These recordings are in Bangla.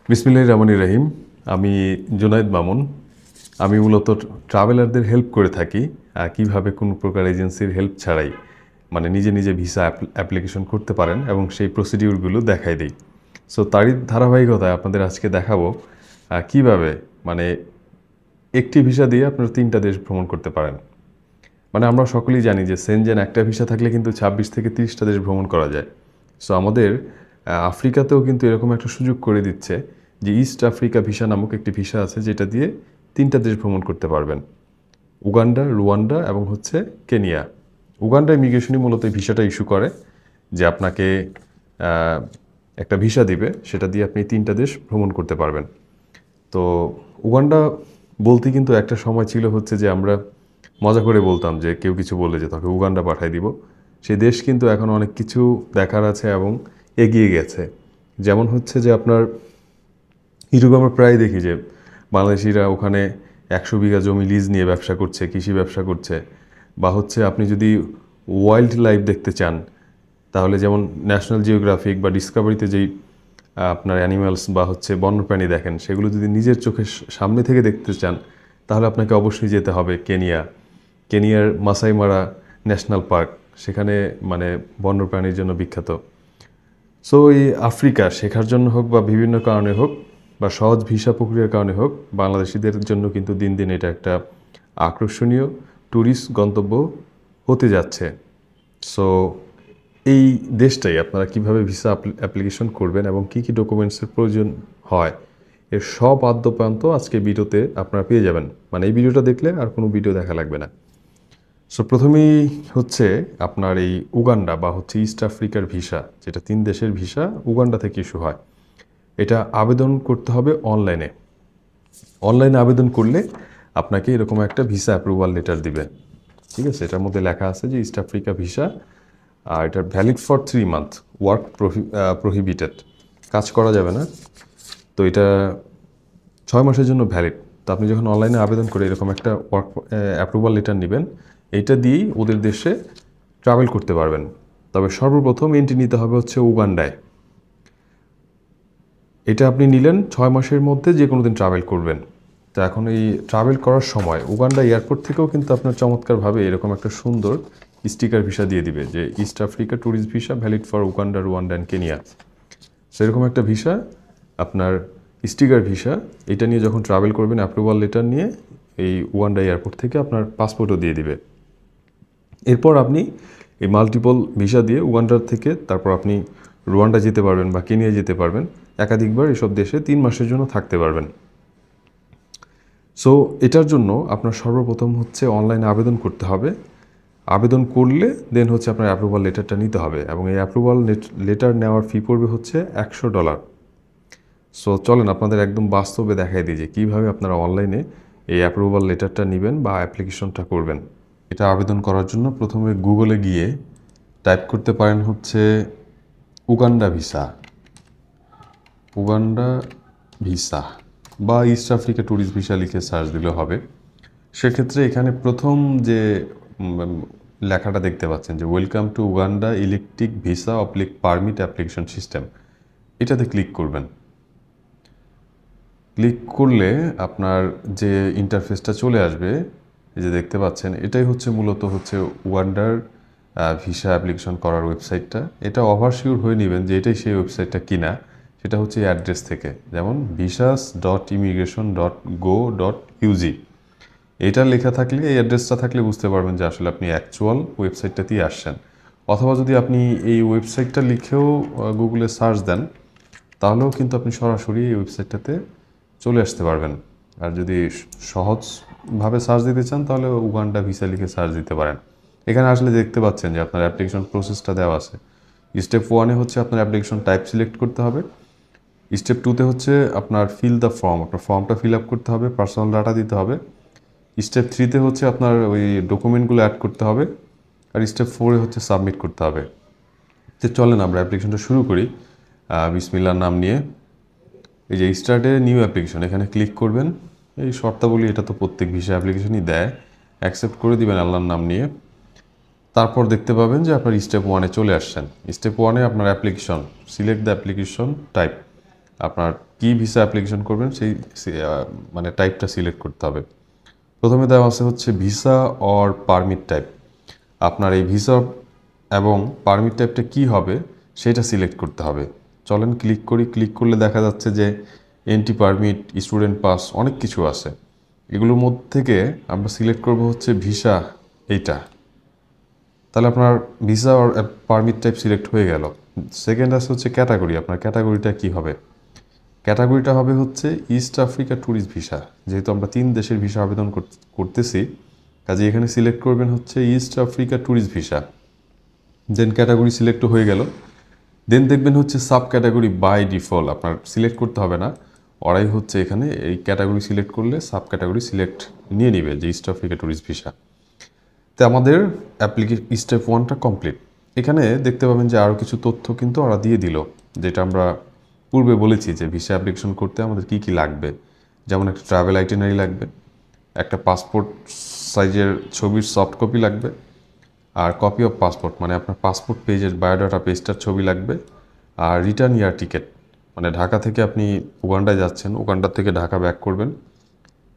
বিসমিল্লাহির রহমানির রহিম। আমি জুনায়েদ মামুন। আমি মূলত ট্রাভেলারদের হেল্প করে থাকি কিভাবে কোনো প্রকার এজেন্সির হেল্প ছাড়াই মানে নিজে নিজে ভিসা অ্যাপ্লিকেশন করতে পারেন এবং সেই প্রসিডিউরগুলো দেখাই দিই। সো তারই ধারাবাহিকতায় আপনাদের আজকে দেখাবো কিভাবে মানে একটি ভিসা দিয়ে আপনারা 3টা দেশ ভ্রমণ করতে পারেন। মানে আমরা সকলেই জানি যে সেনজেন একটা ভিসা থাকলে কিন্তু 26 থেকে 30টা দেশ ভ্রমণ করা যায়। সো আমাদের আফ্রিকাতেও কিন্তু এরকম একটা সুযোগ করে দিচ্ছে যে ইস্ট আফ্রিকা ভিসা নামক একটি ভিসা আছে, যেটা দিয়ে 3টা দেশ ভ্রমণ করতে পারবেন: উগান্ডা, রুয়ান্ডা এবং হচ্ছে কেনিয়া। উগান্ডা ইমিগ্রেশনই মূলত এই ভিসাটা ইস্যু করে, যে আপনাকে আহ, একটা ভিসা দিবে, সেটা দিয়ে আপনি 3টা দেশ ভ্রমণ করতে পারবেন। তো উগান্ডা বলতে কিন্তু একটা সময় ছিল হচ্ছে যে আমরা মজা করে বলতাম যে কেউ কিছু বললে যে তাকে উগান্ডা পাঠাই দিব। সেই দেশ কিন্তু এখন অনেক কিছু দেখার আছে এবং এগিয়ে গেছে। যেমন হচ্ছে যে আপনার ইউটিউবে আমরা প্রায় দেখি যে বাংলাদেশিরা ওখানে 100 বিঘা জমি লিজ নিয়ে ব্যবসা করছে, কৃষি ব্যবসা করছে। বা হচ্ছে আপনি যদি ওয়াইল্ড লাইফ দেখতে চান, তাহলে যেমন ন্যাশনাল জিওগ্রাফিক বা ডিসকভারিতে যেই আপনার অ্যানিমালস বা হচ্ছে বন্যপ্রাণী দেখেন, সেগুলো যদি নিজের চোখের সামনে থেকে দেখতে চান, তাহলে আপনাকে অবশ্যই যেতে হবে কেনিয়া। কেনিয়ার মাসাই মারা ন্যাশনাল পার্ক, সেখানে মানে বন্যপ্রাণীর জন্য বিখ্যাত। সো এই আফ্রিকা শেখার জন্য হোক বা বিভিন্ন কারণে হোক বা সহজ ভিসা প্রক্রিয়ার কারণে হোক, বাংলাদেশিদের জন্য কিন্তু দিন দিন এটা একটা আকর্ষণীয় ট্যুরিস্ট গন্তব্য হতে যাচ্ছে। সো এই দেশটাই আপনারা কিভাবে ভিসা অ্যাপ্লিকেশন করবেন এবং কী কী ডকুমেন্টসের প্রয়োজন হয়, এর সব আদ্যপ্রান্ত আজকে ভিডিওতে আপনারা পেয়ে যাবেন। মানে এই ভিডিওটা দেখলে আর কোনো ভিডিও দেখা লাগবে না। সো প্রথমেই হচ্ছে আপনার এই উগান্ডা বা হচ্ছে ইস্ট আফ্রিকার ভিসা, যেটা 3 দেশের ভিসা উগান্ডা থেকে ইস্যু হয়। এটা আবেদন করতে হবে অনলাইনে। অনলাইনে আবেদন করলে আপনাকে এরকম একটা ভিসা অ্যাপ্রুভাল লেটার দিবে। ঠিক আছে, এটার মধ্যে লেখা আছে যে ইস্ট আফ্রিকা ভিসা, আর এটা valid for 3 month, work prohibited, কাজ করা যাবে না। তো এটা 6 মাসের জন্য ভ্যালিড। তো আপনি যখন অনলাইনে আবেদন করে এরকম একটা ওয়ার্ক অ্যাপ্রুভাল লেটার নেবেন, এইটা দিয়েই ওদের দেশে ট্রাভেল করতে পারবেন। তবে সর্বপ্রথম এন্ট্রি নিতে হবে হচ্ছে উগান্ডায়। এটা আপনি নিলেন 6 মাসের মধ্যে যে কোনো দিন ট্রাভেল করবেন। তো এখন এই ট্রাভেল করার সময় উগান্ডা এয়ারপোর্ট থেকেও কিন্তু আপনার চমৎকারভাবে এরকম একটা সুন্দর স্টিকার ভিসা দিয়ে দিবে যে east Africa tourist visa valid for Uganda, Rwanda and Kenya. সেরকম একটা ভিসা, আপনার স্টিকার ভিসা, এটা নিয়ে যখন ট্রাভেল করবেন অ্যাপ্রুভাল লেটার নিয়ে, এই উগান্ডা এয়ারপোর্ট থেকে আপনার পাসপোর্টও দিয়ে দিবে। এরপর আপনি এই মাল্টিপল ভিসা দিয়ে উগান্ডার থেকে তারপর আপনি রুয়ান্ডা যেতে পারবেন বা কেনিয়া যেতে পারবেন। একাধিকবার এসব দেশে 3 মাসের জন্য থাকতে পারবেন। সো এটার জন্য আপনার সর্বপ্রথম হচ্ছে অনলাইনে আবেদন করতে হবে। আবেদন করলে দেন হচ্ছে আপনার অ্যাপ্রুভাল লেটারটা নিতে হবে, এবং এই অ্যাপ্রুভাল লেটার নেওয়ার ফি পড়বে হচ্ছে $100। সো চলেন আপনাদের একদম বাস্তবে দেখাই দিই যে কীভাবে আপনারা অনলাইনে এই অ্যাপ্রুভাল লেটারটা নেবেন বা অ্যাপ্লিকেশনটা করবেন। এটা আবেদন করার জন্য প্রথমে গুগলে গিয়ে টাইপ করতে পারেন হচ্ছে উগান্ডা ভিসা, উগান্ডা ভিসা বা ইস্ট আফ্রিকা ট্যুরিস্ট ভিসা লিখে সার্চ দিলে হবে। সেক্ষেত্রে এখানে প্রথম যে লেখাটা দেখতে পাচ্ছেন যে welcome to Uganda electric visa oblique permit application system, এটাতে ক্লিক করবেন। ক্লিক করলে আপনার যে ইন্টারফেসটা চলে আসবে, এই যে দেখতে পাচ্ছেন, এটাই হচ্ছে মূলত হচ্ছে উগান্ডার ভিসা অ্যাপ্লিকেশন করার ওয়েবসাইটটা। এটা ওভারশিওর হয়ে নেবেন যে এটাই সেই ওয়েবসাইটটা কিনা। সেটা হচ্ছে অ্যাড্রেস থেকে, যেমন visas.immigration.go.ug, এটা লেখা থাকলে, এই অ্যাড্রেসটা থাকলে বুঝতে পারবেন যে আসলে আপনি অ্যাকচুয়াল ওয়েবসাইটটাতেই আসছেন। অথবা যদি আপনি এই ওয়েবসাইটটা লিখেও গুগলে সার্চ দেন, তাহলেও কিন্তু আপনি সরাসরি এই ওয়েবসাইটটাতে চলে আসতে পারবেন। আর যদি সহজভাবে সার্চ দিতে চান, তাহলে উগান্ডা ভিসা লিখে সার্চ দিতে পারেন। এখানে আসলে দেখতে পাচ্ছেন যে আপনার অ্যাপ্লিকেশন প্রসেসটা দেওয়া আছে। স্টেপ 1-এ হচ্ছে আপনার অ্যাপ্লিকেশন টাইপ সিলেক্ট করতে হবে। স্টেপ 2-তে হচ্ছে আপনার ফিল দ্য ফর্ম, আপনার ফর্মটা ফিল আপ করতে হবে, পার্সোনাল ডাটা দিতে হবে। স্টেপ 3-তে হচ্ছে আপনার ওই ডকুমেন্টগুলো অ্যাড করতে হবে। আর স্টেপ 4-এ হচ্ছে সাবমিট করতে হবে। তো চলেন আমরা অ্যাপ্লিকেশনটা শুরু করি বিসমিল্লাহর নাম নিয়ে। এই যে স্টার্টে নিউ অ্যাপ্লিকেশন, এখানে ক্লিক করবেন। এই শর্তাবলী এটা তো প্রত্যেক ভিসা অ্যাপ্লিকেশনই দেয়, অ্যাকসেপ্ট করে দিবেন আল্লাহর নাম নিয়ে। তারপর দেখতে পাবেন যে আপনার স্টেপ 1-এ চলে আসছেন। স্টেপ 1-এ আপনার application, select the application type, আপনার কি ভিসা অ্যাপ্লিকেশন করবেন সেই মানে টাইপটা সিলেক্ট করতে হবে। প্রথমে দেওয়া আছে হচ্ছে ভিসা অর পারমিট টাইপ। আপনার এই ভিসা এবং পারমিট টাইপটা কী হবে সেটা সিলেক্ট করতে হবে। চলেন ক্লিক করি। ক্লিক করলে দেখা যাচ্ছে যে এন্ট্রি পারমিট, স্টুডেন্ট পাস, অনেক কিছু আছে। এগুলোর মধ্যে থেকে আমরা সিলেক্ট করব হচ্ছে ভিসা এইটা। তাহলে আপনার ভিসা আর পারমিট টাইপ সিলেক্ট হয়ে গেল। সেকেন্ড আছে হচ্ছে ক্যাটাগরি। আপনার ক্যাটাগরিটা কী হবে? ক্যাটাগরিটা হবে হচ্ছে ইস্ট আফ্রিকা ট্যুরিস্ট ভিসা। যেহেতু আমরা 3 দেশের ভিসা আবেদন করতেছি, কাজে এখানে সিলেক্ট করবেন হচ্ছে ইস্ট আফ্রিকা ট্যুরিস্ট ভিসা। দেন ক্যাটাগরি সিলেক্ট হয়ে গেল। দেন দেখবেন হচ্ছে সাব ক্যাটাগরি বাই ডিফল্ট, আপনার সিলেক্ট করতে হবে না, ওরাই হচ্ছে এখানে এই ক্যাটাগরি সিলেক্ট করলে সাব ক্যাটাগরি সিলেক্ট নিয়ে নিবে যে ইস্ট আফ্রিকা ট্যুরিস্ট ভিসা। তো আমাদের স্টেপ 1টা কমপ্লিট। এখানে দেখতে পাবেন যে আরও কিছু তথ্য কিন্তু ওরা দিয়ে দিল, যেটা আমরা পূর্বে বলেছি যে ভিসা অ্যাপ্লিকেশন করতে আমাদের কি কি লাগবে। যেমন একটা ট্রাভেল আইটিনারি লাগবে, একটা পাসপোর্ট সাইজের ছবির সফট কপি লাগবে, আর কপি অফ পাসপোর্ট মানে আপনার পাসপোর্ট পেজের বায়োডাটা পেজটার ছবি লাগবে, আর রিটার্ন ইয়ার টিকিট মানে ঢাকা থেকে আপনি উগান্ডায় যাচ্ছেন, উগান্ডা থেকে ঢাকা ব্যাক করবেন,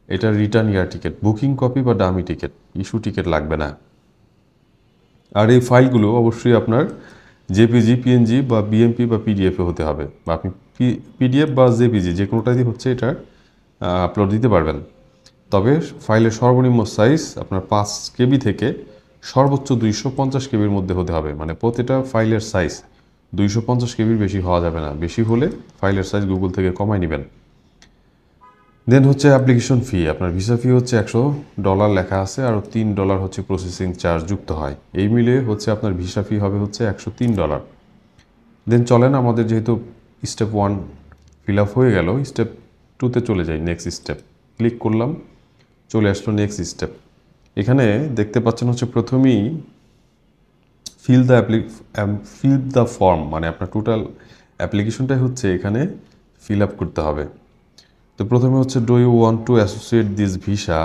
এটা রিটার্ন ইয়ার টিকিট, বুকিং কপি বা ডামি টিকিট, ইস্যু টিকিট লাগবে না। আর এই ফাইলগুলো অবশ্যই আপনার জেপিজি, পিএনজি বা বিএমপি বা পিডিএফে হতে হবে, বা আপনি পিডিএফ বা জেপিজি যে কোনোটাই হচ্ছে এটা আপলোড দিতে পারবেন। তবে ফাইলের সর্বনিম্ন সাইজ আপনার 5 কেবি থেকে সর্বোচ্চ 250 কেবির মধ্যে হতে হবে। মানে প্রতিটা ফাইলের সাইজ 250 কেবির বেশি হওয়া যাবে না, বেশি হলে ফাইলের সাইজ গুগল থেকে কমায় নেবেন। দেন হচ্ছে অ্যাপ্লিকেশন ফি। আপনার ভিসা ফি হচ্ছে $100 লেখা আছে, আর $3 হচ্ছে প্রসেসিং চার্জ যুক্ত হয়। এই মিলে হচ্ছে আপনার ভিসা ফি হবে হচ্ছে $103। দেন চলেন, আমাদের যেহেতু স্টেপ 1 ফিল আপ হয়ে গেল, স্টেপ 2তে চলে যাই। নেক্সট স্টেপ ক্লিক করলাম, চলে আসলো নেক্সট স্টেপ। এখানে দেখতে পাচ্ছেন হচ্ছে প্রথমেই ফিল দ্য ফর্ম, মানে আপনার টোটাল অ্যাপ্লিকেশনটাই হচ্ছে এখানে ফিল আপ করতে হবে। তো প্রথমে হচ্ছে do you want to associate this visa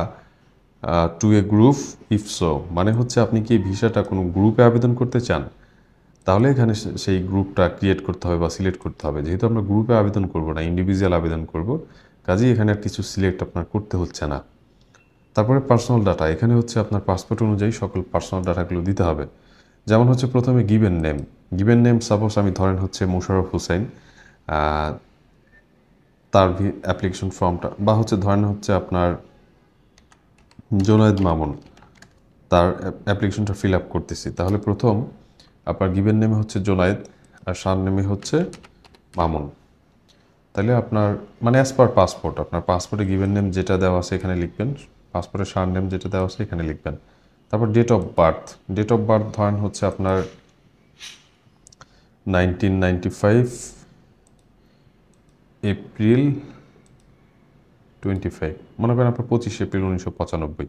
to a group, if so, মানে হচ্ছে আপনি কি ভিসাটা কোনো গ্রুপে আবেদন করতে চান, তাহলে এখানে সেই গ্রুপটা ক্রিয়েট করতে হবে বা সিলেক্ট করতে হবে। যেহেতু আমরা গ্রুপে আবেদন করব না, ইন্ডিভিজুয়াল আবেদন করব, কাজেই এখানে আর কিছু সিলেক্ট আপনার করতে হচ্ছে না। তারপরে পার্সোনাল ডাটা, এখানে হচ্ছে আপনার পাসপোর্ট অনুযায়ী সকল পার্সোনাল ডাটাগুলো দিতে হবে। যেমন হচ্ছে প্রথমে গিভেন নেম সাপোজ আমি ধরেন হচ্ছে মোশাররফ হোসেন, তার অ্যাপ্লিকেশন ফর্মটা, বা হচ্ছে ধরেন হচ্ছে আপনার জুনায়েদ মামুন, তার অ্যাপ্লিকেশনটা ফিল আপ করতেছি। তাহলে প্রথম আপনার গিভেন নেমে হচ্ছে জুনায়েদ আর সার নেমে হচ্ছে মামুন। তাহলে আপনার মানে অ্যাজ পার পাসপোর্ট, আপনার পাসপোর্টে গিভেন নেম যেটা দেওয়া আছে এখানে লিখবেন, পাসপোর্টের সার নেম যেটা দেওয়া আছে এখানে লিখবেন। তারপর ডেট অফ বার্থ ধরেন হচ্ছে আপনার 1995 এপ্রিল 25, মনে করেন আপনার 25 এপ্রিল 1995,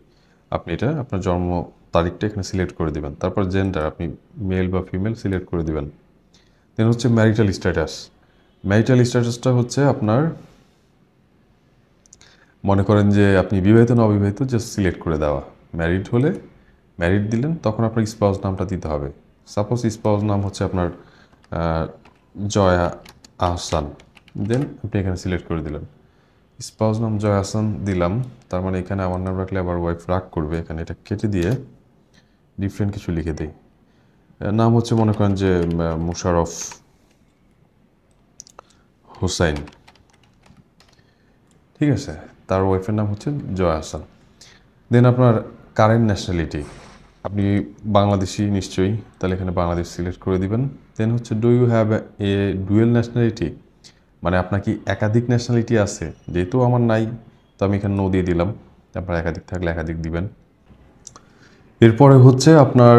আপনি এটা আপনার জন্ম তারিখটা এখানে সিলেক্ট করে দেবেন। তারপর জেন্ডার আপনি মেল বা ফিমেল সিলেক্ট করে দেবেন। দেন হচ্ছে ম্যারিটাল স্ট্যাটাসটা হচ্ছে আপনার মনে করেন যে আপনি বিবাহিত না অবিবাহিত জাস্ট সিলেক্ট করে দেওয়া। ম্যারিড হলে ম্যারিড দিলেন, তখন আপনার স্পাউস নামটা দিতে হবে। সাপোজ স্পাউস নাম হচ্ছে আপনার জয়া আহসান, দেন আপনি এখানে সিলেক্ট করে দিলেন। স্পাউস নাম জয়া আহসান দিলাম, তার মানে এখানে আমার নাম রাখলে আবার ওয়াইফ রাগ করবে, এখানে এটা কেটে দিয়ে ডিফারেন্ট কিছু লিখে দিই। নাম হচ্ছে মনে করেন যে মোশাররফ হোসেন, ঠিক আছে, তার ওয়াইফের নাম হচ্ছে জয়া আহসান। দেন আপনার কারেন্ট ন্যাশনালিটি, আপনি বাংলাদেশি নিশ্চয়ই, তাহলে এখানে বাংলাদেশ সিলেক্ট করে দিবেন। দেন হচ্ছে do you have a dual nationality, মানে আপনার কি একাধিক ন্যাশনালিটি আছে, যেহেতু আমার নাই তো আমি এখানে নো দিয়ে দিলাম। আপনার একাধিক থাকলে একাধিক দিবেন। এরপরে হচ্ছে আপনার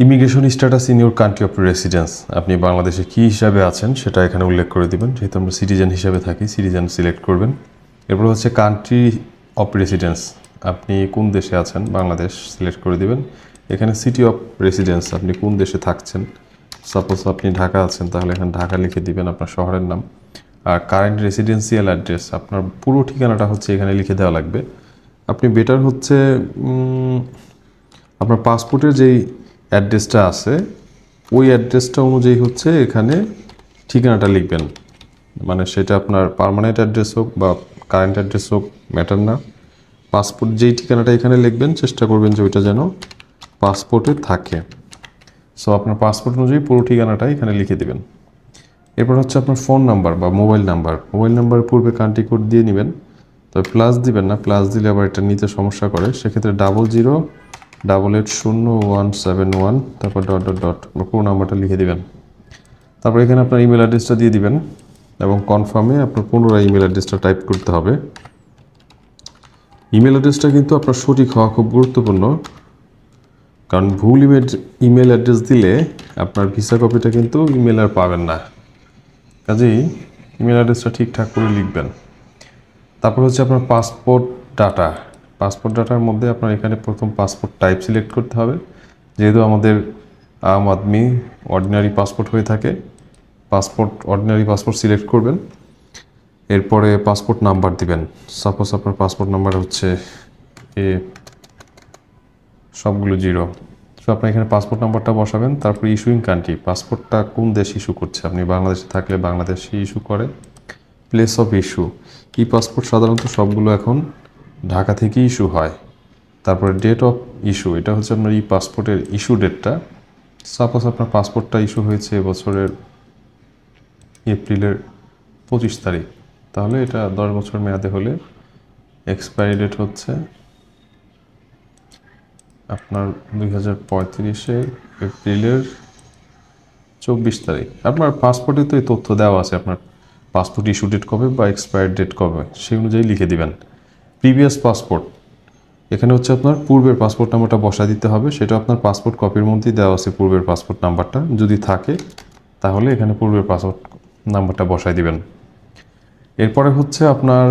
immigration status in your country of residence, আপনি বাংলাদেশে কী হিসাবে আছেন সেটা এখানে উল্লেখ করে দিবেন। যেহেতু আমরা সিটিজেন হিসাবে থাকি, সিটিজেন সিলেক্ট করবেন। এরপর হচ্ছে কান্ট্রি অফ রেসিডেন্স, আপনি কোন দেশে আছেন, বাংলাদেশ সিলেক্ট করে দিবেন। এখানে সিটি অফ রেসিডেন্স, আপনি কোন দেশে থাকছেন, সাপোজ আপনি ঢাকা আছেন তাহলে এখানে ঢাকা লিখে দিবেন আপনার শহরের নাম। আর কারেন্ট রেসিডেন্সিয়াল অ্যাড্রেস, আপনার পুরো ঠিকানাটা হচ্ছে এখানে লিখে দেওয়া লাগবে। আপনি বেটার হচ্ছে আপনার পাসপোর্টের যেই অ্যাড্রেসটা আছে ওই অ্যাড্রেসটা অনুযায়ী হচ্ছে এখানে ঠিকানাটা লিখবেন। মানে সেটা আপনার পার্মানেন্ট অ্যাড্রেস হোক বা কারেন্ট অ্যাড্রেস হোক, ম্যাটার না। পাসপোর্ট যেই ঠিকানাটা এখানে লিখবেন চেষ্টা করবেন যে ওইটা যেন পাসপোর্টে থাকে। সো আপনার পাসপোর্ট অনুযায়ী পুরো ঠিকানাটা এখানে লিখে দেবেন। এরপর হচ্ছে আপনার ফোন নাম্বার বা মোবাইল নাম্বার। মোবাইল নাম্বারের পূর্বে কান্ট্রি কোড দিয়ে নেবেন, তবে প্লাস দিবেন না, প্লাস দিলে আবার এটা নিতে সমস্যা করে। সেক্ষেত্রে 00880171, তারপর ডট ডট ডট পুরো নাম্বারটা লিখে দিবেন। তারপর এখানে আপনার ইমেল অ্যাড্রেসটা দিয়ে দিবেন এবং কনফার্মে আপনার পুনরায় ইমেল অ্যাড্রেসটা টাইপ করতে হবে। ইমেল অ্যাড্রেসটা কিন্তু আপনার সঠিক হওয়া খুব গুরুত্বপূর্ণ, কারণ ভুল ইমেল অ্যাড্রেস দিলে আপনার ভিসা কপিটা কিন্তু ইমেল আর পাবেন না। কাজেই ইমেল অ্যাড্রেসটা ঠিকঠাক করে লিখবেন। তারপর হচ্ছে আপনার পাসপোর্ট ডাটা। পাসপোর্ট ডাটার মধ্যে আপনার এখানে প্রথম পাসপোর্ট টাইপ সিলেক্ট করতে হবে। যেহেতু আমাদের আম আদমি অর্ডিনারি পাসপোর্ট হয়ে থাকে, অর্ডিনারি পাসপোর্ট সিলেক্ট করবেন। এরপরে পাসপোর্ট নাম্বার দিবেন। সাপোজ আপনার পাসপোর্ট নাম্বার হচ্ছে সবগুলো 0। তো আপনি এখানে পাসপোর্ট নাম্বারটা বসাবেন। তারপর ইস্যুইং কান্ট্রি, পাসপোর্টটা কোন দেশ ইস্যু করছে। আপনি বাংলাদেশে থাকলে বাংলাদেশে ইস্যু করে। Place of issue, E passport সাধারণত সবগুলো এখন ঢাকা থেকেই ইস্যু হয়। তারপরে ডেট অফ ইস্যু, এটা হচ্ছে আপনার ই পাসপোর্টের ইস্যু ডেটটা। সাপোজ আপনার পাসপোর্টটা ইস্যু হয়েছে এবছরের এপ্রিলের 25 তারিখ, তাহলে এটা 10 বছর মেয়াদে হলে এক্সপায়ারি ডেট হচ্ছে আপনার 2035 এপ্রিলের 24 তারিখ। আপনার পাসপোর্টে তো এই তথ্য দেওয়া আছে, আপনার পাসপোর্ট ইস্যু ডেট কবে বা এক্সপায়ার ডেট কবে সেই অনুযায়ী লিখে দিবেন। প্রিভিয়াস পাসপোর্ট, এখানে হচ্ছে আপনার পূর্বের পাসপোর্ট নাম্বারটা বসা দিতে হবে। সেটা আপনার পাসপোর্ট কপির মধ্যেই দেওয়া আছে পূর্বের পাসপোর্ট নাম্বারটা, যদি থাকে তাহলে এখানে পূর্বের পাসপোর্ট নাম্বারটা বসাই দিবেন। এরপরে হচ্ছে আপনার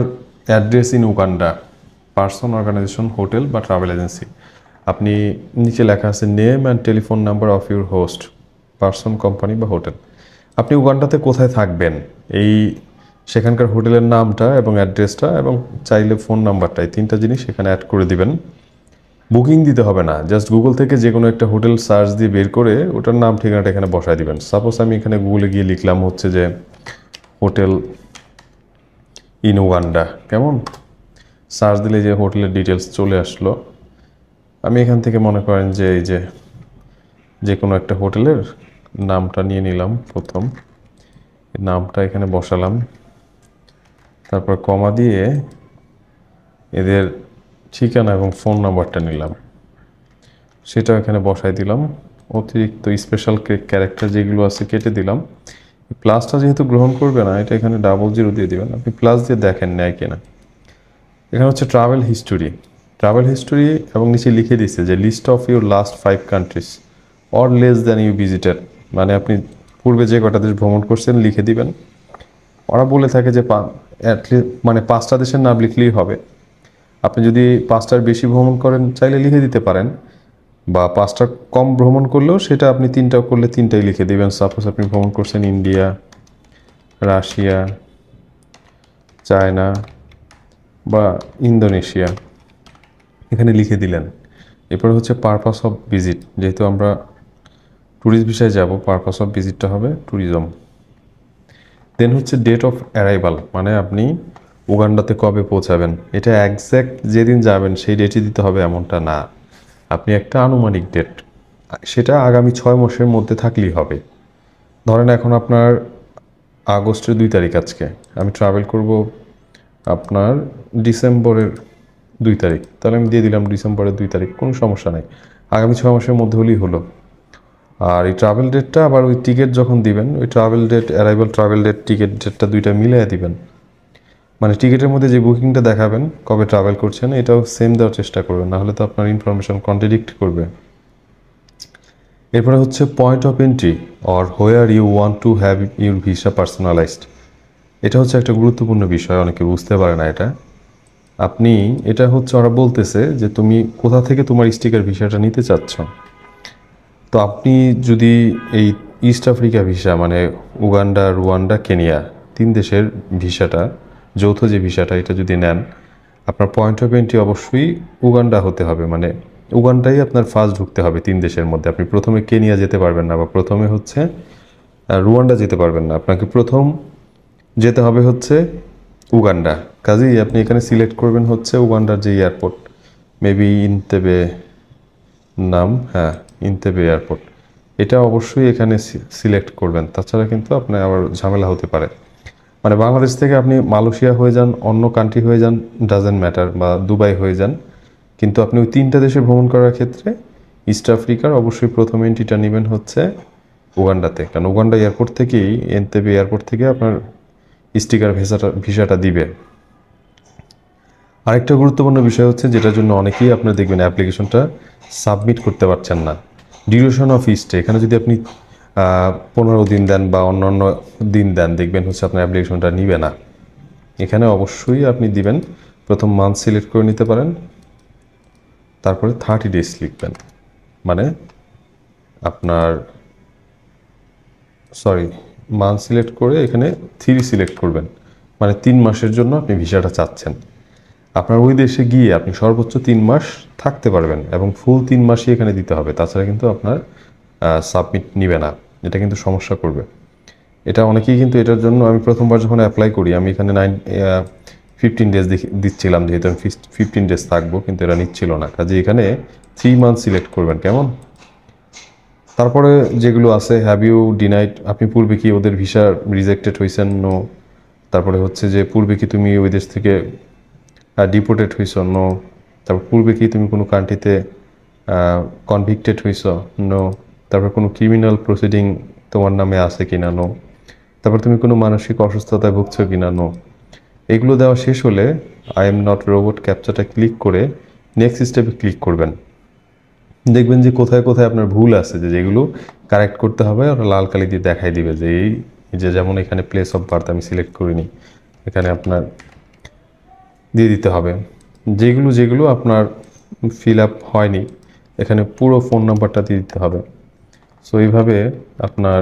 address in Uganda, person, organisation, hotel বা ট্রাভেল এজেন্সি। আপনি নিচে লেখা আছে name and telephone number of your host, person, company বা হোটেল। আপনি উগান্ডাতে কোথায় থাকবেন এই সেখানকার হোটেলের নামটা এবং অ্যাড্রেসটা এবং চাইলে ফোন নাম্বারটা, এই 3টা জিনিস এখানে অ্যাড করে দিবেন। বুকিং দিতে হবে না, জাস্ট গুগল থেকে যে কোনো একটা হোটেল সার্চ দিয়ে বের করে ওটার নাম ঠিকানাটা এখানে বসায় দিবেন। সাপোজ আমি এখানে গুগলে গিয়ে লিখলাম হচ্ছে যে হোটেল ইন উগান্ডা, কেমন সার্চ দিলে যে হোটেলের ডিটেলস চলে আসলো। আমি এখান থেকে মনে করেন যে এই যে কোনো একটা হোটেলের নামটা নিয়ে নিলাম, প্রথম নামটা এখানে বসালাম, তারপর কমা দিয়ে এদের ঠিকানা এবং ফোন নাম্বারটা নিলাম, সেটা এখানে বসাই দিলাম। অতিরিক্ত স্পেশাল ক্যারেক্টার যেগুলো আছে কেটে দিলাম। প্লাসটা যেহেতু গ্রহণ করবে না, এটা এখানে 00 দিয়ে দিবেন। আপনি প্লাস দিয়ে দেখেন নেয় কিনা। এখানে হচ্ছে ট্রাভেল হিস্টোরি, এবং নিচে লিখে দিচ্ছে যে list of your last 5 countries or less than you visited, মানে আপনি পূর্বে যে কটা দেশ ভ্রমণ করছেন লিখে দিবেন। ওরা বলে থাকে যে মানে 5টা দেশের নাম লিখলেই হবে। আপনি যদি 5টার বেশি ভ্রমণ করেন চাইলে লিখে দিতে পারেন, বা 5টা কম ভ্রমণ করলেও সেটা আপনি 3টা করলে 3টাই লিখে দিবেন। সাপোজ আপনি ভ্রমণ করছেন ইন্ডিয়া, রাশিয়া, চায়না বা ইন্দোনেশিয়া, এখানে লিখে দিলেন। এরপরে হচ্ছে পারপাস অফ ভিজিট, যেহেতু আমরা ট্যুরিস্ট ভিসায় যাব, পারপাস অফ ভিজিটটা হবে ট্যুরিজম। দেন হচ্ছে ডেট অফ অ্যারাইভাল, মানে আপনি উগান্ডাতে কবে পৌঁছাবেন। এটা একজ্যাক্ট যেদিন যাবেন সেই ডেটই দিতে হবে এমনটা না, আপনি একটা আনুমানিক ডেট, সেটা আগামী 6 মাসের মধ্যে থাকলেই হবে। ধরেন এখন আপনার আগস্টের 2 তারিখ, আজকে আমি ট্রাভেল করব আপনার ডিসেম্বরের 2 তারিখ, তাহলে আমি দিয়ে দিলাম ডিসেম্বরের 2 তারিখ, কোনো সমস্যা নেই, আগামী 6 মাসের মধ্যে হলেই হলো। আর এই ট্রাভেল ডেটটা আবার ওই টিকিট যখন দিবেন, ওই travel date, arrival travel date, ticket ডেটটা 2টা মিলিয়ে দিবেন। মানে টিকিটের মধ্যে যে বুকিংটা দেখাবেন কবে ট্রাভেল করছেন এটাও সেম দেওয়ার চেষ্টা করবেন, নাহলে তো আপনার ইনফরমেশন কন্ট্রাডিক্ট করবে। এরপরে হচ্ছে point of entry or where you want to have your visa personalised. এটা হচ্ছে একটা গুরুত্বপূর্ণ বিষয়, অনেকে বুঝতে পারে না এটা। এটা হচ্ছে ওরা বলতেছে যে তুমি কোথা থেকে তোমার স্টিকার ভিসাটা নিতে চাচ্ছ। তো আপনি যদি এই ইস্ট আফ্রিকা ভিসা, মানে উগান্ডা, রুয়ান্ডা, কেনিয়া 3 দেশের ভিসাটা, যৌথ যে ভিসাটা, এটা যদি নেন, আপনার পয়েন্ট অফ এন্ট্রি অবশ্যই উগান্ডা হতে হবে। মানে উগান্ডাই আপনার ফার্স্ট ঢুকতে হবে 3 দেশের মধ্যে। আপনি প্রথমে কেনিয়া যেতে পারবেন না, বা প্রথমে হচ্ছে রুয়ান্ডা যেতে পারবেন না। আপনাকে প্রথম যেতে হবে হচ্ছে উগান্ডা। কাজেই আপনি এখানে সিলেক্ট করবেন হচ্ছে উগান্ডার যে এয়ারপোর্ট, মেবি ইন্তেবে নাম, হ্যাঁ ইন্তেবে এয়ারপোর্ট, এটা অবশ্যই এখানে সিলেক্ট করবেন, তাছাড়া কিন্তু আপনার আবার ঝামেলা হতে পারে। মানে বাংলাদেশ থেকে আপনি মালয়েশিয়া হয়ে যান, অন্য কান্ট্রি হয়ে যান, ডাজেন্ট ম্যাটার, বা দুবাই হয়ে যান, কিন্তু আপনি ওই 3টা দেশে ভ্রমণ করার ক্ষেত্রে ইস্ট আফ্রিকার অবশ্যই প্রথম এন্ট্রিটা নেবেন হচ্ছে উগান্ডাতে, কারণ উগান্ডা এয়ারপোর্ট থেকেই, এনতেবে এয়ারপোর্ট থেকে আপনার স্টিকার ভিসাটা দিবে। আরেকটা গুরুত্বপূর্ণ বিষয় হচ্ছে, যেটার জন্য অনেকেই আপনার দেখবেন অ্যাপ্লিকেশনটা সাবমিট করতে পারছেন না, ডিউরেশন অফ স্টে। এখানে যদি আপনি 15 দিন দেন বা অন্যান্য দিন দেন, দেখবেন হচ্ছে আপনার অ্যাপ্লিকেশনটা নিবে না। এখানে অবশ্যই আপনি দিবেন, প্রথম মান্থ সিলেক্ট করে নিতে পারেন, তারপরে 30 ডেজ লিখবেন, মানে আপনার মান্থ সিলেক্ট করে এখানে 3 সিলেক্ট করবেন, মানে 3 মাসের জন্য আপনি ভিসাটা চাচ্ছেন। আপনার ওই দেশে গিয়ে আপনি সর্বোচ্চ 3 মাস থাকতে পারবেন এবং ফুল 3 মাসই এখানে দিতে হবে, তাছাড়া কিন্তু আপনার সাবমিট নিবে না, এটা কিন্তু সমস্যা করবে। এটা অনেকেই কিন্তু এটার জন্য, আমি প্রথমবার যখন অ্যাপ্লাই করি আমি এখানে 15 ডেজ দিচ্ছিলাম, যেহেতু আমি 15 ডেজ থাকবো, কিন্তু এরা নিচ্ছিল না। কাজে এখানে 3 মান্থ সিলেক্ট করবেন, কেমন। তারপরে যেগুলো আছে, হ্যাভ ইউ ডিনাইড, আপনি পূর্বে কি ওদের ভিসা রিজেক্টেড হয়েছেন, নো। তারপরে হচ্ছে যে পূর্বে কি তুমি ওই দেশ থেকে ডিপোর্টেড হয়েছ, নো। তারপর পূর্বে কি তুমি কোনো কান্ট্রিতে কনভিক্টেড হয়েছ, নো। তারপর কোনো ক্রিমিনাল প্রসিডিং তোমার নামে আছে কি না, নো। তারপর তুমি কোনো মানসিক অসুস্থতায় ভুগছো কি না, নো। এগুলো দেওয়া শেষ হলে আই এম নট রোবট ক্যাপচাটা ক্লিক করে নেক্সট স্টেপে ক্লিক করবেন। দেখবেন যে কোথায় কোথায় আপনার ভুল আছে, যেগুলো কারেক্ট করতে হবে, ওরা লাল কালি দিয়ে দেখাই দিবে যে এই যে, যেমন এখানে প্লেস অফ বার্থ আমি সিলেক্ট করিনি, এখানে আপনার দিয়ে দিতে হবে। যেগুলো যেগুলো আপনার ফিল আপ হয়নি, এখানে পুরো ফোন নাম্বারটা দিয়ে দিতে হবে। সো এইভাবে আপনার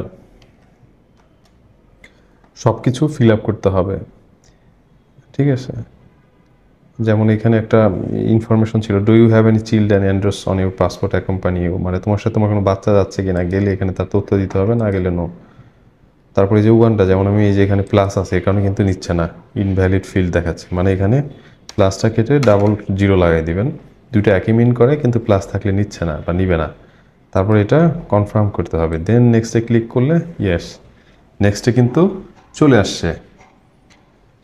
সব কিছু ফিল আপ করতে হবে, ঠিক আছে। যেমন এখানে একটা ইনফরমেশন ছিল, do you have any children under on your passport accompany you, মানে তোমার সাথে তোমার কোনো বাচ্চা যাচ্ছে কিনা, গেলে এখানে তার তথ্য দিতে হবে, না গেলে নো। তারপরে যে উগানটা, যেমন আমি এই যে এখানে প্লাস আছে, এ কারণে কিন্তু নিচ্ছে না, ইনভ্যালিড ফিল্ড দেখাচ্ছে, মানে এখানে প্লাসটা কেটে ডাবল জিরো লাগাই দিবেন। দুটো একই মিন করে, কিন্তু প্লাস থাকলে নিচ্ছে না বা নিবে না। তারপর এটা কনফার্ম করতে হবে, দেন নেক্সটে ক্লিক করলে ইয়েস, নেক্সটে কিন্তু চলে আসছে।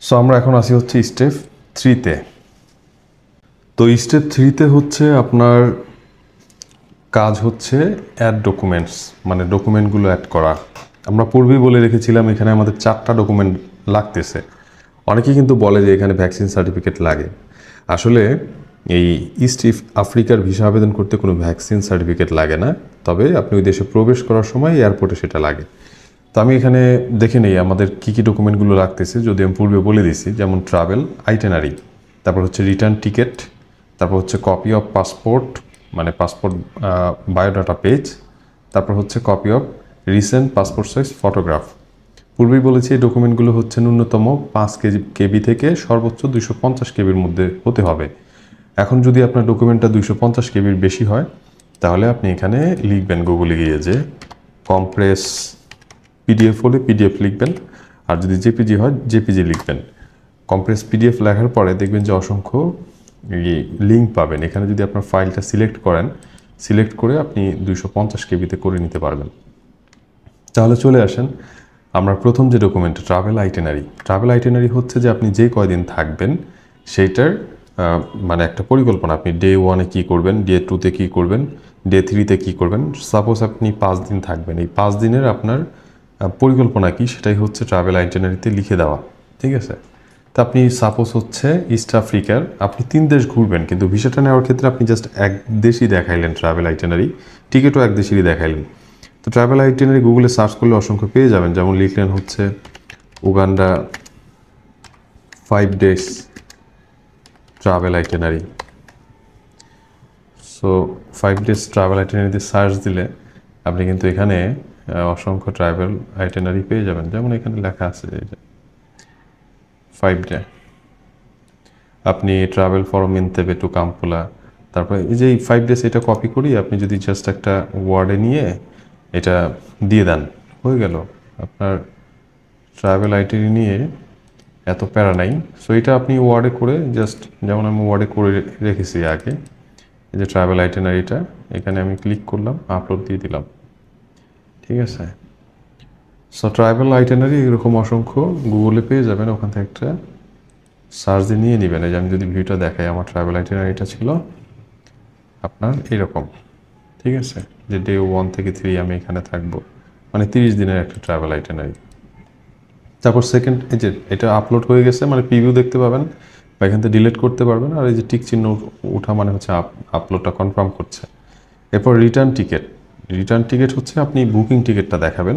সো আমরা এখন আসি হচ্ছে স্টেপ 3-তে। তো স্টেপ 3-তে হচ্ছে আপনার কাজ হচ্ছে অ্যাড ডকুমেন্টস, মানে ডকুমেন্টগুলো অ্যাড করা। আমরা পূর্বেই বলে রেখেছিলাম এখানে আমাদের 4টা ডকুমেন্ট লাগতেছে। অনেকেই কিন্তু বলে যে এখানে ভ্যাকসিন সার্টিফিকেট লাগে। আসলে এই ইস্ট আফ্রিকার ভিসা আবেদন করতে কোনো ভ্যাকসিন সার্টিফিকেট লাগে না, তবে আপনি ওই দেশে প্রবেশ করার সময় এয়ারপোর্টে সেটা লাগে। তো আমি এখানে দেখে নেই আমাদের কী কী ডকুমেন্টগুলো লাগতেছে, যদি আমি পূর্বে বলে দিছি, যেমন ট্রাভেল আইটেনারি, তারপর হচ্ছে রিটার্ন টিকিট, তারপর হচ্ছে কপি অফ পাসপোর্ট, মানে পাসপোর্ট বায়োডাটা পেজ, তারপর হচ্ছে copy of recent passport size photograph. পূর্বেই বলেছি এই ডকুমেন্টগুলো হচ্ছে ন্যূনতম 5 কেবি থেকে সর্বোচ্চ 250 কেবির মধ্যে হতে হবে। এখন যদি আপনার ডকুমেন্টটা 250 কেবির বেশি হয়, তাহলে আপনি এখানে লিখবেন গুগলে গিয়ে যে কম্প্রেস পিডিএফ হলে পিডিএফ লিখবেন, আর যদি জেপিজি হয় জেপিজি লিখবেন। কম্প্রেস পিডিএফ লেখার পরে দেখবেন যে অসংখ্য লিঙ্ক পাবেন। এখানে যদি আপনার ফাইলটা সিলেক্ট করেন, সিলেক্ট করে আপনি 250 কেবিতে করে নিতে পারবেন। তাহলে চলে আসেন আমরা প্রথম যে document, travel itinerary. Travel itinerary হচ্ছে যে আপনি যে কয়দিন থাকবেন সেইটার মানে একটা পরিকল্পনা। আপনি ডে 1-এ কী করবেন, ডে 2-তে কী করবেন, ডে 3-তে কী করবেন। সাপোজ আপনি 5 দিন থাকবেন, এই 5 দিনের আপনার পরিকল্পনা কী, সেটাই হচ্ছে ট্রাভেল আইটেনারিতে লিখে দেওয়া, ঠিক আছে। তা আপনি সাপোজ হচ্ছে ইস্ট আফ্রিকার আপনি 3 দেশ ঘুরবেন, কিন্তু ভিসাটা নেওয়ার ক্ষেত্রে আপনি জাস্ট এক দেশই দেখাইলেন ট্রাভেল আইটেনারি, টিকিটও এক দেশেরই দেখাইলেন। তো ট্রাভেল আইটেনারি গুগলে সার্চ করলে অসংখ্য পেয়ে যাবেন। যেমন লিখলেন হচ্ছে Uganda 5 days travel itinerary. So 5 days travel আইটেনারিতে সার্চ দিলে আপনি কিন্তু এখানে অসংখ্য ট্রাভেল আইটেনারি পেয়ে যাবেন। যেমন এখানে লেখা আছে যে 5 ডে আপনি ট্রাভেল ফরম ইনতেবে টু কাম্পুলা। তারপরে এই যে 5 ডেজ, এটা কপি করি, আপনি যদি জাস্ট একটা ওয়ার্ডে নিয়ে এটা দিয়ে দেন, হয়ে গেল আপনার ট্রাভেল আইটেনারি নিয়ে এত প্যারা নাই। সো এটা আপনি ওয়ার্ডে করে জাস্ট, যেমন আমি ওয়ার্ডে করে রেখেছি আগে, এই যে ট্রাভেল আইটেনারিটা, এখানে আমি ক্লিক করলাম, আপলোড দিয়ে দিলাম। ঠিক আছে, সো ট্রাভেল আইটেনারি এরকম অসংখ্য গুগলে পেয়ে যাবেন, ওখান থেকে একটা সার্চ দিয়ে নিয়ে নেবেন। এই যে আমি যদি ভিউটা দেখাই, আমার ট্রাভেল আইটেনারিটা ছিল আপনার এরকম। ঠিক আছে, যে ডে 1 থেকে 3 আমি এখানে থাকবো, মানে 30 দিনের একটা ট্রাভেল আইটেনারি। তারপর সেকেন্ড, এই যে এটা আপলোড হয়ে গেছে, মানে প্রিভিউ দেখতে পাবেন বা এখান থেকে ডিলিট করতে পারবেন। আর এই যে টিক চিহ্ন ওঠা মানে হচ্ছে আপলোডটা কনফার্ম করছে। এরপর রিটার্ন টিকিট। রিটার্ন টিকিট হচ্ছে আপনি বুকিং টিকিটটা দেখাবেন,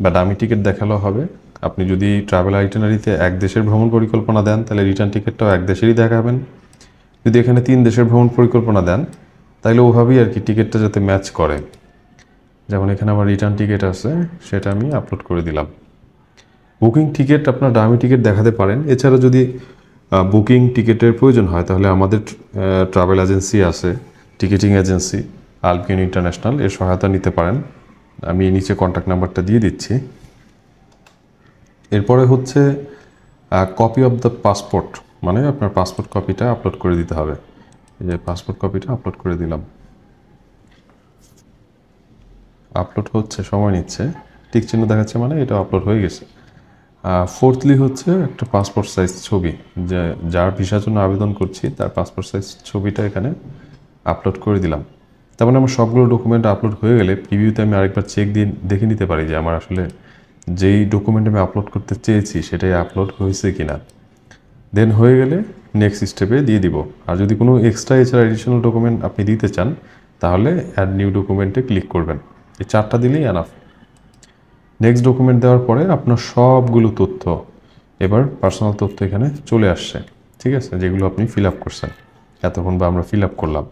বা ডামি টিকিট দেখালেও হবে। আপনি যদি ট্রাভেল আইটেনারিতে এক দেশের ভ্রমণ পরিকল্পনা দেন, তাহলে রিটার্ন টিকিটটাও এক দেশেরই দেখাবেন। যদি এখানে 3 দেশের ভ্রমণ পরিকল্পনা দেন, তাহলে ওভাবেই আর কি টিকিটটা যাতে ম্যাচ করে। যেমন এখানে আমার রিটার্ন টিকিট আছে, সেটা আমি আপলোড করে দিলাম। বুকিং টিকিট আপনার ডামি টিকিট দেখাতে পারেন। এছাড়া যদি বুকিং টিকিটের প্রয়োজন হয়, তাহলে আমাদের ট্রাভেল এজেন্সি আছে, টিকিটিং এজেন্সি আলপিন ইন্টারন্যাশনাল, এর সহায়তা নিতে পারেন। আমি নিচে কন্ট্যাক্ট নাম্বারটা দিয়ে দিচ্ছি। এরপরে হচ্ছে কপি অফ দ্য পাসপোর্ট, মানে আপনার পাসপোর্ট কপিটা আপলোড করে দিতে হবে। এই যে পাসপোর্ট কপিটা আপলোড করে দিলাম। আপলোড হচ্ছে, সময় নিচ্ছে, টিক চিহ্ন দেখাচ্ছে, মানে এটা আপলোড হয়ে গেছে। ফোর্থলি হচ্ছে একটা পাসপোর্ট সাইজ ছবি, যে যার ভিসার জন্য আবেদন করছি তার পাসপোর্ট সাইজ ছবিটা এখানে আপলোড করে দিলাম। তার মানে আমার সবগুলো ডকুমেন্ট আপলোড হয়ে গেলে প্রিভিউতে আমি আরেকবার চেক দিয়ে দেখে নিতে পারি যে আমার আসলে যেই ডকুমেন্ট আমি আপলোড করতে চেয়েছি সেটাই আপলোড হয়েছে কিনা। দেন হয়ে গেলে নেক্সট স্টেপে দিয়ে দিব। আর যদি কোনো এক্সট্রা এছাড়া এডিশনাল ডকুমেন্ট আপনি দিতে চান, তাহলে অ্যাড নিউ ডকুমেন্টে ক্লিক করবেন। এই 4টা দিলেই এনাফ। নেক্সট ডকুমেন্ট দেওয়ার পরে আপনার সবগুলো তথ্য, এবার পার্সোনাল তথ্য এখানে চলে আসছে। ঠিক আছে, যেগুলো আপনি ফিল আপ করছেন এতক্ষণ, বা আমরা ফিল আপ করলাম।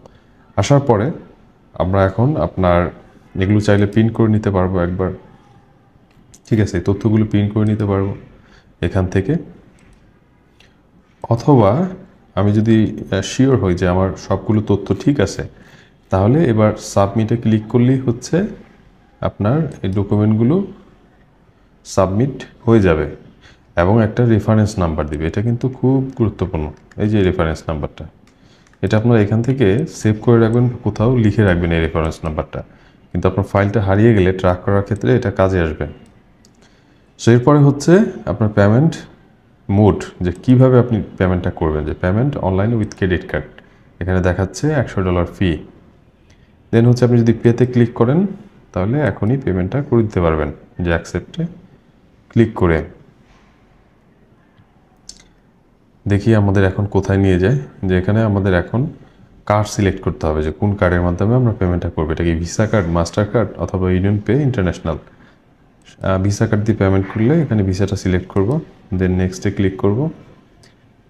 আসার পরে আমরা এখন আপনার এগুলো চাইলে প্রিন্ট করে নিতে পারবো একবার। ঠিক আছে, এই তথ্যগুলো প্রিন্ট করে নিতে পারবো এখান থেকে। অথবা আমি যদি শিওর হই যে আমার সবগুলো তথ্য ঠিক আছে, তাহলে এবার সাবমিটে ক্লিক করলেই হচ্ছে আপনার এই ডকুমেন্টগুলো সাবমিট হয়ে যাবে, এবং একটা রেফারেন্স নাম্বার দিবে। এটা কিন্তু খুব গুরুত্বপূর্ণ। এই যে রেফারেন্স নাম্বারটা, এটা আপনারা এখান থেকে সেভ করে রাখবেন, কোথাও লিখে রাখবেন এই রেফারেন্স নাম্বারটা। কিন্তু আপনার ফাইলটা হারিয়ে গেলে ট্র্যাক করার ক্ষেত্রে এটা কাজে আসবে। সো এরপরে হচ্ছে আপনার পেমেন্ট মোড, যে কিভাবে আপনি পেমেন্টটা করবেন। যে payment online with credit card, এখানে দেখাচ্ছে $100 ফি। দেন হচ্ছে আপনি যদি পেতে ক্লিক করেন, তাহলে এখনই পেমেন্টটা করে দিতে পারবেন, যে অ্যাকসেপ্টে ক্লিক করে। দেখি আমাদের এখন কোথায় নিয়ে যায়। যে এখানে আমাদের এখন কার্ড সিলেক্ট করতে হবে, যে কোন কার্ডের মাধ্যমে আমরা পেমেন্টটা করবো। এটা কি ভিসা কার্ড, মাস্টার কার্ড, অথবা union pay international. Visa card দিয়ে পেমেন্ট করলে এখানে ভিসাটা সিলেক্ট করব, দেন নেক্সটে ক্লিক করব।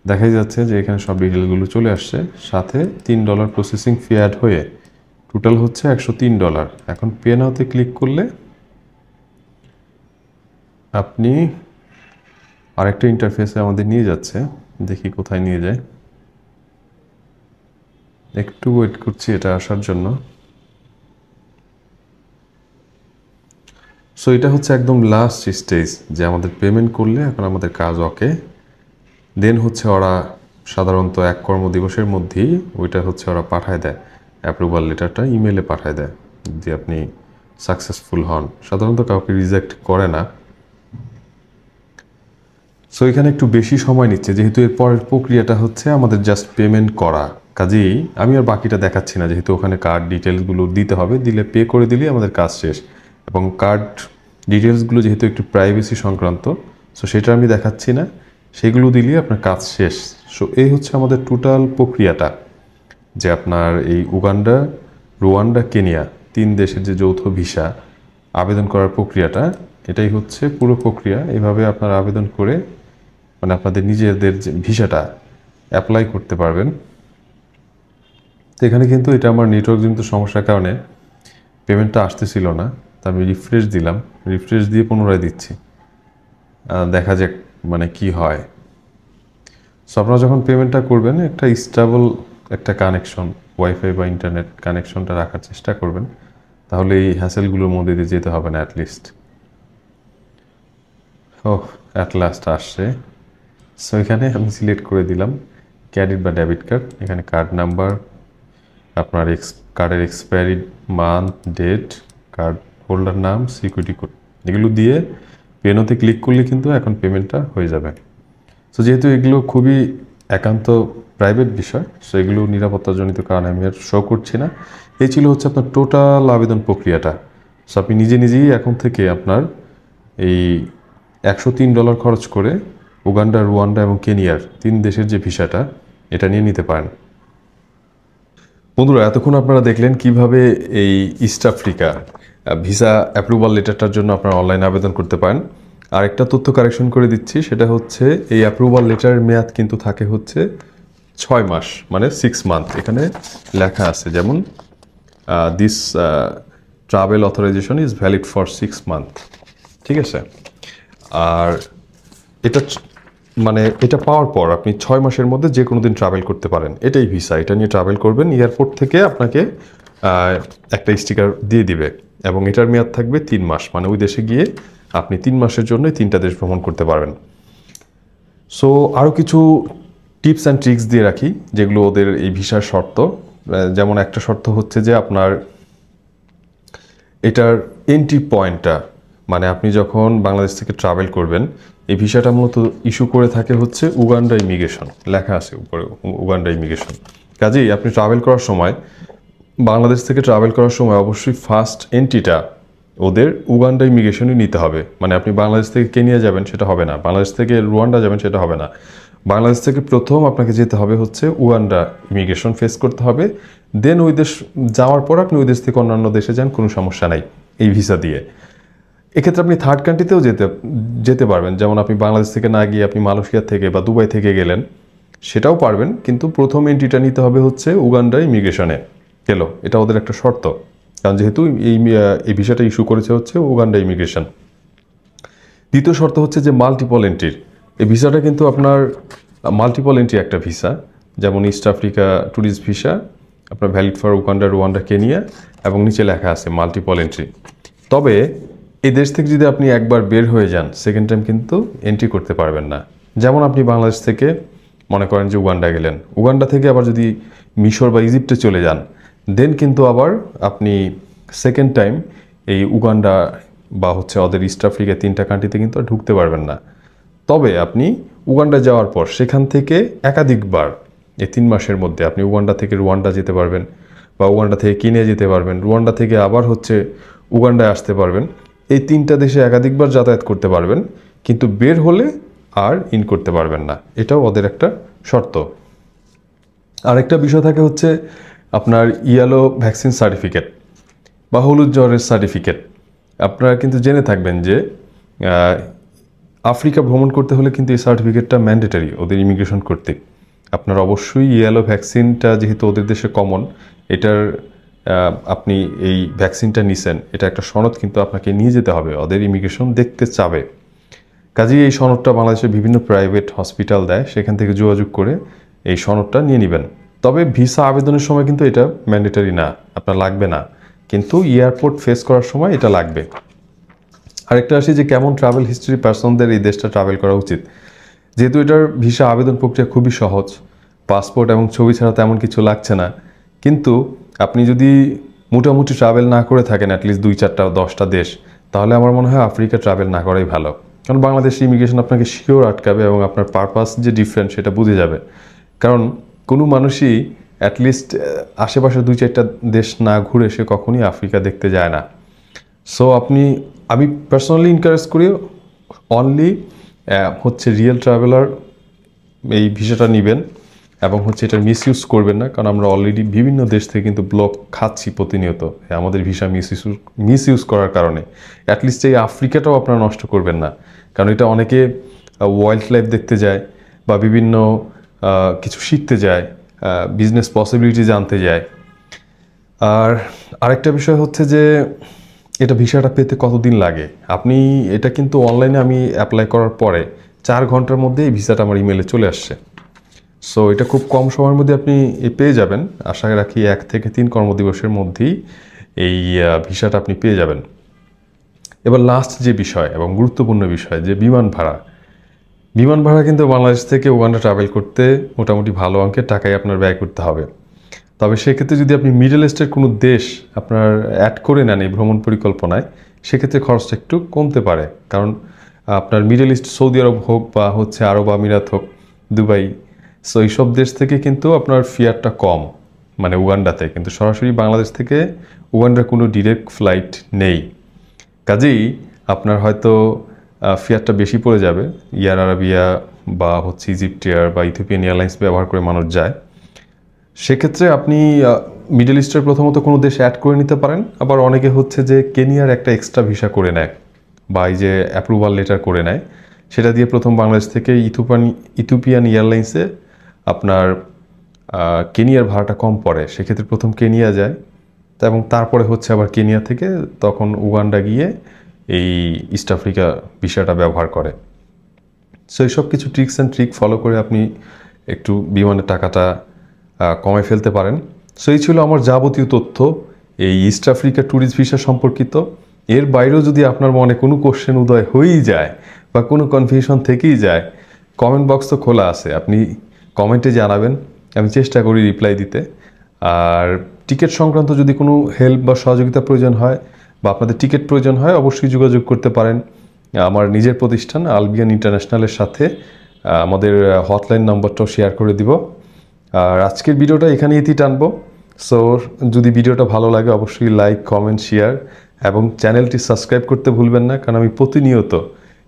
দেখাই যাচ্ছে যে এখানে সব ডিটেলগুলো চলে আসছে, সাথে $3 প্রসেসিং ফি অ্যাড হয়ে টোটাল হচ্ছে $103। এখন পে নাওতে ক্লিক করলে আপনি আরেকটা ইন্টারফেসে আমাদের নিয়ে যাচ্ছে। দেখি কোথায় নিয়ে যায়, একটু ওয়েট করছি এটা আসার জন্য। সো এটা হচ্ছে একদম লাস্ট স্টেজ, যে আমাদের পেমেন্ট করলে এখন আমাদের কাজ ওকে। দেন হচ্ছে ওরা সাধারণত 1 কর্মদিবসের মধ্যেই ওইটা হচ্ছে ওরা পাঠায় দেয়, অ্যাপ্রুভাল লেটারটা ইমেলে পাঠায় দেয়, যে আপনি সাকসেসফুল হন। সাধারণত কাউকে রিজেক্ট করে না। সো এখানে একটু বেশি সময় নিচ্ছে, যেহেতু এর পরের প্রক্রিয়াটা হচ্ছে আমাদের জাস্ট পেমেন্ট করা। কাজেই আমি আর বাকিটা দেখাচ্ছি না, যেহেতু ওখানে কার্ড ডিটেলসগুলো দিতে হবে, দিলে পে করে দিলেই আমাদের কাজ শেষ। এবং কার্ড ডিটেলসগুলো যেহেতু একটু প্রাইভেসি সংক্রান্ত, সো সেটা আমি দেখাচ্ছি না, সেগুলো দিলেই আপনার কাজ শেষ। সো এই হচ্ছে আমাদের টোটাল প্রক্রিয়াটা, যে আপনার এই উগান্ডা, রুয়ান্ডা, কেনিয়া 3 দেশের যে যৌথ ভিসা আবেদন করার প্রক্রিয়াটা, এটাই হচ্ছে পুরো প্রক্রিয়া। এভাবে আপনারা আবেদন করে মানে আপনাদের নিজেদের যে ভিসাটা অ্যাপ্লাই করতে পারবেন। তো এখানে কিন্তু এটা আমার নেটওয়ার্কজনিত সমস্যার কারণে পেমেন্টটা আসতেছিল না, তা আমি রিফ্রেশ দিলাম, রিফ্রেশ দিয়ে পুনরায় দিচ্ছি, দেখা যাক মানে কি হয়। সো আপনারা যখন পেমেন্টটা করবেন, একটা স্টেবল একটা কানেকশন, ওয়াইফাই বা ইন্টারনেট কানেকশনটা রাখার চেষ্টা করবেন, তাহলে এই হ্যাসেলগুলোর মধ্যে দিয়ে যেতে হবে না অ্যাটলিস্ট। ওহ, অ্যাট লাস্ট আসছে। সো এখানে আমি সিলেক্ট করে দিলাম ক্রেডিট বা ডেবিট কার্ড। এখানে কার্ড নাম্বার, আপনার কার্ডের expiry month, date, card holder নাম, সিকিউরিটি কোড, এগুলো দিয়ে পেনোতে ক্লিক করলে কিন্তু এখন পেমেন্টটা হয়ে যাবে। সো যেহেতু এগুলো খুবই একান্ত প্রাইভেট বিষয়, সো এগুলো নিরাপত্তাজনিত কারণে আমি আর শো করছি না। এই ছিল হচ্ছে আপনার টোটাল আবেদন প্রক্রিয়াটা। সো আপনি নিজে নিজেই এখন থেকে আপনার এই $103 খরচ করে উগান্ডা, রুয়ান্ডা এবং কেনিয়ার 3 দেশের যে ভিসাটা, এটা নিয়ে নিতে পারেন। বন্ধুরা, এতক্ষণ আপনারা দেখলেন কিভাবে এই ইস্ট আফ্রিকা ভিসা অ্যাপ্রুভাল লেটারটার জন্য আপনারা অনলাইন আবেদন করতে পারেন। আরেকটা তথ্য কারেকশন করে দিচ্ছি, সেটা হচ্ছে এই অ্যাপ্রুভাল লেটারের মেয়াদ কিন্তু থাকে হচ্ছে 6 মাস, মানে 6 মান্থ। এখানে লেখা আছে যেমন this travel authorisation is valid for 6 month. ঠিক আছে? আর এটা মানে এটা পাওয়ার পর আপনি 6 মাসের মধ্যে যে কোনো দিন ট্রাভেল করতে পারেন। এটাই ভিসা, এটা নিয়ে ট্রাভেল করবেন। এয়ারপোর্ট থেকে আপনাকে একটা স্টিকার দিয়ে দিবে এবং এটার মেয়াদ থাকবে 3 মাস, মানে ওই দেশে গিয়ে আপনি 3 মাসের জন্যই 3টা দেশ ভ্রমণ করতে পারবেন। সো আরও কিছু টিপস অ্যান্ড ট্রিক্স দিয়ে রাখি যেগুলো ওদের এই ভিসার শর্ত। যেমন একটা শর্ত হচ্ছে যে আপনার এটার এন্ট্রি পয়েন্টটা, মানে আপনি যখন বাংলাদেশ থেকে ট্রাভেল করবেন, এই ভিসাটা মূলত ইস্যু করে থাকে হচ্ছে উগান্ডা ইমিগ্রেশন, লেখা আছে উপরে উগান্ডা ইমিগ্রেশন। কাজেই আপনি ট্রাভেল করার সময়, বাংলাদেশ থেকে ট্রাভেল করার সময় অবশ্যই ফার্স্ট এন্ট্রিটা ওদের উগান্ডা ইমিগ্রেশনই নিতে হবে। মানে আপনি বাংলাদেশ থেকে কেনিয়া যাবেন সেটা হবে না, বাংলাদেশ থেকে রুয়ান্ডা যাবেন সেটা হবে না। বাংলাদেশ থেকে প্রথম আপনাকে যেতে হবে হচ্ছে উগান্ডা ইমিগ্রেশন ফেস করতে হবে। দেন ওই দেশ যাওয়ার পর আপনি ওই দেশ থেকে অন্যান্য দেশে যান, কোনো সমস্যা নাই এই ভিসা দিয়ে। এক্ষেত্রে আপনি থার্ড কান্ট্রিতেও যেতে পারবেন। যেমন আপনি বাংলাদেশ থেকে না গিয়ে আপনি মালয়েশিয়া থেকে বা দুবাই থেকে গেলেন, সেটাও পারবেন, কিন্তু প্রথম এন্ট্রিটা নিতে হবে হচ্ছে উগান্ডা ইমিগ্রেশনে। এটা ওদের একটা শর্ত, কারণ যেহেতু এই ভিসাটা ইস্যু করেছে হচ্ছে উগান্ডা ইমিগ্রেশন। দ্বিতীয় শর্ত হচ্ছে যে মাল্টিপল এন্ট্রির। এই ভিসাটা কিন্তু আপনার মাল্টিপল এন্ট্রি একটা ভিসা, যেমন ইস্ট আফ্রিকা ট্যুরিস্ট ভিসা, আপনার valid for Uganda, Rwanda, Kenya, এবং নিচে লেখা আছে মাল্টিপল এন্ট্রি। তবে এই দেশ থেকে যদি আপনি একবার বের হয়ে যান, সেকেন্ড টাইম কিন্তু এন্ট্রি করতে পারবেন না। যেমন আপনি বাংলাদেশ থেকে মনে করেন যে উগান্ডা গেলেন, উগান্ডা থেকে আবার যদি মিশর বা ইজিপ্টে চলে যান, দেন কিন্তু আবার আপনি সেকেন্ড টাইম এই উগান্ডা বা হচ্ছে ওদের ইস্ট আফ্রিকা 3টা কান্ট্রিতে কিন্তু আর ঢুকতে পারবেন না। তবে আপনি উগান্ডা যাওয়ার পর সেখান থেকে একাধিকবার এই 3 মাসের মধ্যে আপনি উগান্ডা থেকে রুয়ান্ডা যেতে পারবেন, বা উগান্ডা থেকে কেনিয়া যেতে পারবেন, রুয়ান্ডা থেকে আবার হচ্ছে উগান্ডায় আসতে পারবেন। এই 3টা দেশে একাধিকবার যাতায়াত করতে পারবেন, কিন্তু বের হলে আর ইন করতে পারবেন না। এটাও ওদের একটা শর্ত। আরেকটা বিষয় থাকে হচ্ছে আপনার ইয়েলো ভ্যাকসিন সার্টিফিকেট বা হলুদ জ্বরের সার্টিফিকেট। আপনারা কিন্তু জেনে থাকবেন যে আফ্রিকা ভ্রমণ করতে হলে কিন্তু এই সার্টিফিকেটটা ম্যান্ডেটারি ওদের ইমিগ্রেশন করতে। আপনার অবশ্যই ইয়েলো ভ্যাকসিনটা যেহেতু ওদের দেশে কমন, এটার আপনি এই ভ্যাকসিনটা নিছেন, এটা একটা সনদ কিন্তু আপনাকে নিয়ে যেতে হবে, ওদের ইমিগ্রেশন দেখতে চাবে। কাজেই এই সনদটা বাংলাদেশের বিভিন্ন প্রাইভেট হসপিটাল দেয়, সেখান থেকে যোগাযোগ করে এই সনদটা নিয়ে নেবেন। তবে ভিসা আবেদনের সময় কিন্তু এটা ম্যান্ডেটারি না, আপনার লাগবে না, কিন্তু এয়ারপোর্ট ফেস করার সময় এটা লাগবে। আরেকটা আসি যে কেমন ট্রাভেল হিস্ট্রি পার্সনদের এই দেশটা ট্রাভেল করা উচিত। যেহেতু এটার ভিসা আবেদন প্রক্রিয়া খুবই সহজ, পাসপোর্ট এবং ছবি ছাড়া তেমন কিছু লাগছে না, কিন্তু আপনি যদি মোটামুটি ট্রাভেল না করে থাকেন অ্যাটলিস্ট 2-4টা 10টা দেশ, তাহলে আমার মনে হয় আফ্রিকা ট্রাভেল না করাই ভালো। কারণ বাংলাদেশের ইমিগ্রেশন আপনাকে শিওর আটকাবে এবং আপনার পারপাস যে ডিফারেন্ট সেটা বুঝে যাবে। কারণ কোনো মানুষই অ্যাটলিস্ট আশেপাশে 2-4টা দেশ না ঘুরে সে কখনই আফ্রিকা দেখতে যায় না। সো আমি পার্সোনালি এনকারেজ করি অনলি হচ্ছে রিয়েল ট্রাভেলার এই ভিসাটা নেবেন এবং হচ্ছে এটার মিসইউজ করবেন না। কারণ আমরা অলরেডি বিভিন্ন দেশ থেকে কিন্তু ব্লক খাচ্ছি প্রতিনিয়ত আমাদের ভিসা মিসইউজ করার কারণে। অ্যাটলিস্ট এই আফ্রিকাটাও আপনারা নষ্ট করবেন না, কারণ এটা অনেকে ওয়াইল্ড লাইফ দেখতে যায় বা বিভিন্ন কিছু শিখতে যায়, বিজনেস পসিবিলিটি জানতে যায়। আর আরেকটা বিষয় হচ্ছে যে এটা ভিসাটা পেতে কতদিন লাগে। আপনি এটা কিন্তু অনলাইনে আমি অ্যাপ্লাই করার পরে 4 ঘন্টার মধ্যে এই ভিসাটা আমার ইমেলে চলে আসছে। সো এটা খুব কম সময়ের মধ্যে আপনি পেয়ে যাবেন। আশা রাখি 1 থেকে 3 কর্মদিবসের মধ্যেই এই ভিসাটা আপনি পেয়ে যাবেন। এবার লাস্ট যে বিষয় এবং গুরুত্বপূর্ণ বিষয় যে বিমান ভাড়া কিন্তু বাংলাদেশ থেকে উগান্ডা ট্রাভেল করতে মোটামুটি ভালো অঙ্কের টাকাই আপনার ব্যয় করতে হবে। তবে সেক্ষেত্রে যদি আপনি মিডল ইস্টের কোনো দেশ আপনার অ্যাড করে নেন এই ভ্রমণ পরিকল্পনায়, সেক্ষেত্রে খরচটা একটু কমতে পারে। কারণ আপনার মিডল ইস্ট সৌদি আরব হোক বা হচ্ছে আরব আমিরাত হোক, দুবাই, সো এইসব দেশ থেকে কিন্তু আপনার ফেয়ারটা কম, মানে উগান্ডাতে। কিন্তু সরাসরি বাংলাদেশ থেকে উগান্ডার কোনো ডিরেক্ট ফ্লাইট নেই, কাজেই আপনার হয়তো ফেয়ারটা বেশি পড়ে যাবে। এয়ার আরাবিয়া বা হচ্ছে ইজিপ্ট এয়ার বা ইথিওপিয়ান এয়ারলাইন্স ব্যবহার করে মানুষ যায়। সেক্ষেত্রে আপনি মিডল ইস্টের প্রথমত কোনো দেশ অ্যাড করে নিতে পারেন। আবার অনেকে হচ্ছে যে কেনিয়ার একটা এক্সট্রা ভিসা করে নেয় বা এই যে অ্যাপ্রুভাল লেটার করে নেয়, সেটা দিয়ে প্রথম বাংলাদেশ থেকে ইথিওপিয়ান এয়ারলাইন্সে আপনার কেনিয়ার ভাড়াটা কম পড়ে। সেক্ষেত্রে প্রথম কেনিয়া যায় এবং তারপরে হচ্ছে আবার কেনিয়া থেকে তখন উগান্ডা গিয়ে এই ইস্ট আফ্রিকা ভিসাটা ব্যবহার করে। সো এই সব কিছু ট্রিক্স অ্যান্ড ট্রিক ফলো করে আপনি একটু বিমানের টাকাটা কমে ফেলতে পারেন। সো এই ছিল আমার যাবতীয় তথ্য এই ইস্ট আফ্রিকা ট্যুরিস্ট ভিসা সম্পর্কিত। এর বাইরেও যদি আপনার মনে কোনো কোশ্চেন উদয় হয়েই যায় বা কোনো কনফিউশন থেকেই যায়, কমেন্ট বক্স তো খোলা আছে, আপনি কমেন্টে জানাবেন, আমি চেষ্টা করি রিপ্লাই দিতে। আর টিকিট সংক্রান্ত যদি কোনো হেল্প বা সহযোগিতা প্রয়োজন হয় বা আপনাদের টিকিট প্রয়োজন হয়, অবশ্যই যোগাযোগ করতে পারেন আমার নিজের প্রতিষ্ঠান আলবিয়ান ইন্টারন্যাশনালের সাথে। আমাদের হটলাইন নম্বরটাও শেয়ার করে দিব। আর আজকের ভিডিওটা এখানেই টানবো। সো যদি ভিডিওটা ভালো লাগে অবশ্যই লাইক, কমেন্ট, শেয়ার এবং চ্যানেলটি সাবস্ক্রাইব করতে ভুলবেন না, কারণ আমি প্রতিনিয়ত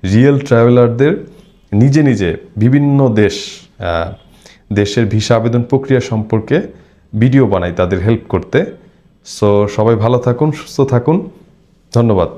রিয়েল ট্রাভেলারদের নিজে বিভিন্ন দেশের ভিসা আবেদন প্রক্রিয়া সম্পর্কে ভিডিও বানাই তাদের হেল্প করতে। সো সবাই ভালো থাকুন, সুস্থ থাকুন, ধন্যবাদ।